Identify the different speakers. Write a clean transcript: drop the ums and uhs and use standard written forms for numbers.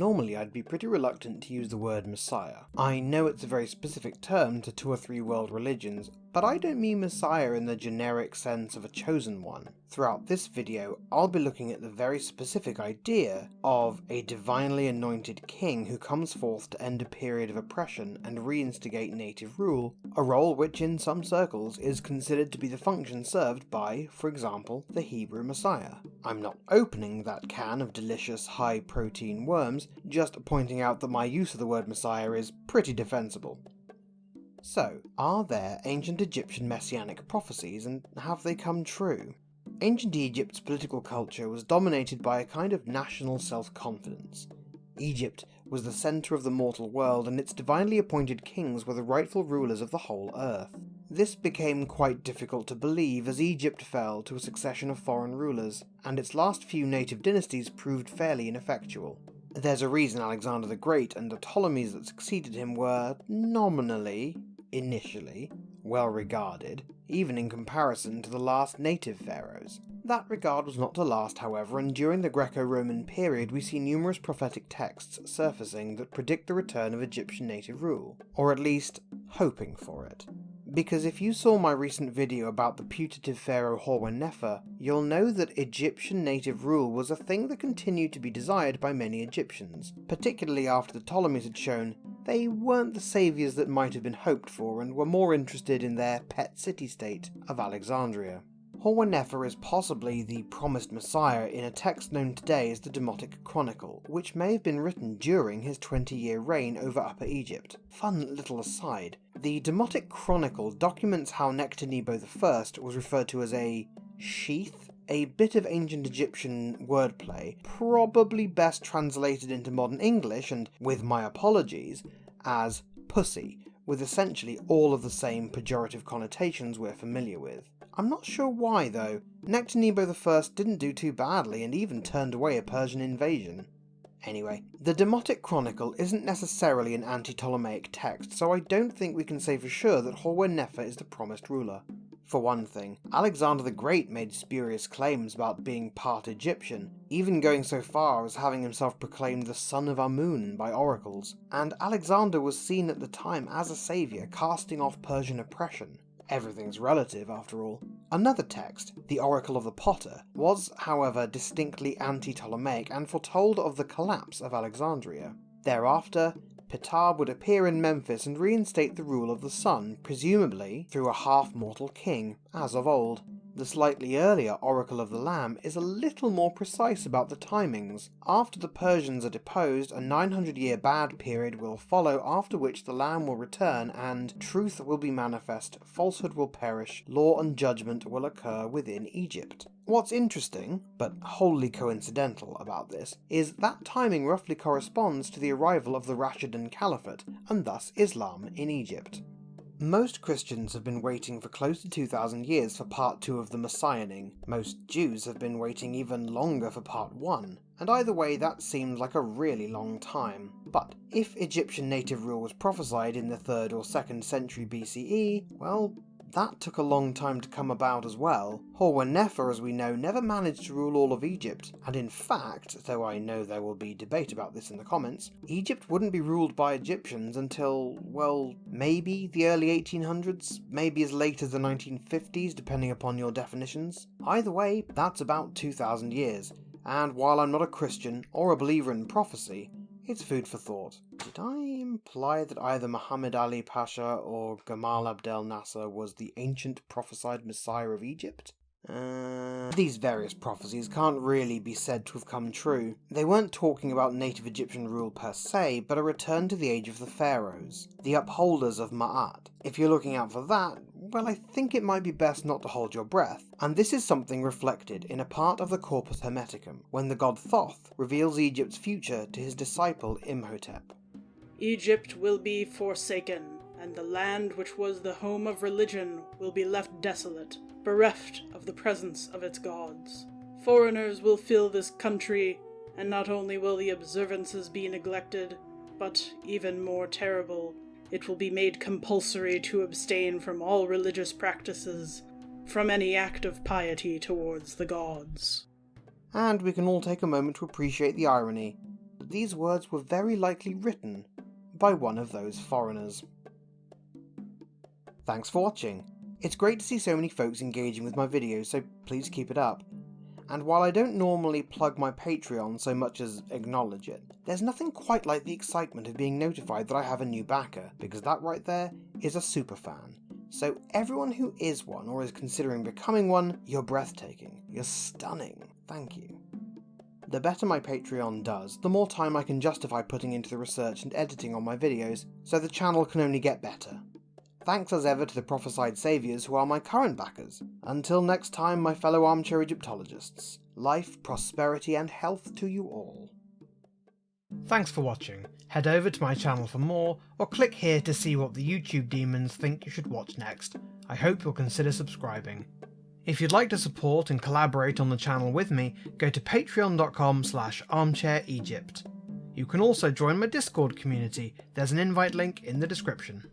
Speaker 1: Normally I'd be pretty reluctant to use the word Messiah. I know it's a very specific term to 2 or 3 world religions, but I don't mean Messiah in the generic sense of a chosen one. Throughout this video, I'll be looking at the very specific idea of a divinely anointed king who comes forth to end a period of oppression and reinstigate native rule, a role which in some circles is considered to be the function served by, for example, the Hebrew Messiah. I'm not opening that can of delicious high-protein worms, just pointing out that my use of the word Messiah is pretty defensible. So, are there ancient Egyptian messianic prophecies, and have they come true? Ancient Egypt's political culture was dominated by a kind of national self-confidence. Egypt was the centre of the mortal world, and its divinely appointed kings were the rightful rulers of the whole earth. This became quite difficult to believe as Egypt fell to a succession of foreign rulers, and its last few native dynasties proved fairly ineffectual. There's a reason Alexander the Great and the Ptolemies that succeeded him were, initially, well regarded, even in comparison to the last native pharaohs. That regard was not to last, however, and during the Greco-Roman period we see numerous prophetic texts surfacing that predict the return of Egyptian native rule, or at least, hoping for it. Because if you saw my recent video about the putative pharaoh Horwen-Nefer, you'll know that Egyptian native rule was a thing that continued to be desired by many Egyptians, particularly after the Ptolemies had shown they weren't the saviours that might have been hoped for and were more interested in their pet city-state of Alexandria. Horwen-Nefer is possibly the promised messiah in a text known today as the Demotic Chronicle, which may have been written during his 20-year reign over Upper Egypt. Fun little aside, the Demotic Chronicle documents how Nectanebo I was referred to as a sheath, a bit of ancient Egyptian wordplay, probably best translated into modern English, and with my apologies, as pussy, with essentially all of the same pejorative connotations we're familiar with. I'm not sure why though. Nectanebo I didn't do too badly and even turned away a Persian invasion. Anyway, the Demotic Chronicle isn't necessarily an anti-Ptolemaic text, so I don't think we can say for sure that Horwen-Nefer is the promised ruler. For one thing, Alexander the Great made spurious claims about being part Egyptian, even going so far as having himself proclaimed the son of Amun by oracles, and Alexander was seen at the time as a saviour casting off Persian oppression. Everything's relative, after all. Another text, the Oracle of the Potter, was, however, distinctly anti-Ptolemaic and foretold of the collapse of Alexandria. Thereafter, Ptah would appear in Memphis and reinstate the rule of the sun, presumably through a half-mortal king, as of old. The slightly earlier Oracle of the Lamb is a little more precise about the timings. After the Persians are deposed, a 900-year bad period will follow, after which the Lamb will return and truth will be manifest, falsehood will perish, law and judgment will occur within Egypt. What's interesting, but wholly coincidental about this, is that timing roughly corresponds to the arrival of the Rashidun Caliphate, and thus Islam in Egypt. Most Christians have been waiting for close to 2,000 years for part 2 of the Messianing. Most Jews have been waiting even longer for part 1, and either way that seemed like a really long time. But if Egyptian native rule was prophesied in the 3rd or 2nd century BCE, well, that took a long time to come about as well. Horwen-Nefer, as we know, never managed to rule all of Egypt, and in fact, though I know there will be debate about this in the comments, Egypt wouldn't be ruled by Egyptians until, well, maybe the early 1800s, maybe as late as the 1950s, depending upon your definitions. Either way, that's about 2,000 years, and while I'm not a Christian or a believer in prophecy, it's food for thought. Did I imply that either Muhammad Ali Pasha or Gamal Abdel Nasser was the ancient prophesied Messiah of Egypt? These various prophecies can't really be said to have come true. They weren't talking about native Egyptian rule per se, but a return to the age of the pharaohs, the upholders of Ma'at. If you're looking out for that, well, I think it might be best not to hold your breath, and this is something reflected in a part of the Corpus Hermeticum, when the god Thoth reveals Egypt's future to his disciple Imhotep.
Speaker 2: Egypt will be forsaken, and the land which was the home of religion will be left desolate, bereft of the presence of its gods. Foreigners will fill this country, and not only will the observances be neglected, but, even more terrible, it will be made compulsory to abstain from all religious practices, from any act of piety towards the gods.
Speaker 1: And we can all take a moment to appreciate the irony. that these words were very likely written by one of those foreigners. Thanks for watching. It's great to see so many folks engaging with my videos, so please keep it up. And while I don't normally plug my Patreon so much as acknowledge it, there's nothing quite like the excitement of being notified that I have a new backer, because that right there is a superfan. So everyone who is one or is considering becoming one, you're breathtaking, you're stunning, thank you. The better my Patreon does, the more time I can justify putting into the research and editing on my videos, so the channel can only get better. Thanks as ever to the prophesied saviours who are my current backers. Until next time, my fellow armchair Egyptologists, life, prosperity and health to you all. Thanks for watching. Head over to my channel for more, or click here to see what the YouTube demons think you should watch next. I hope you'll consider subscribing. If you'd like to support and collaborate on the channel with me, go to patreon.com/armchairegypt. You can also join my Discord community, there's an invite link in the description.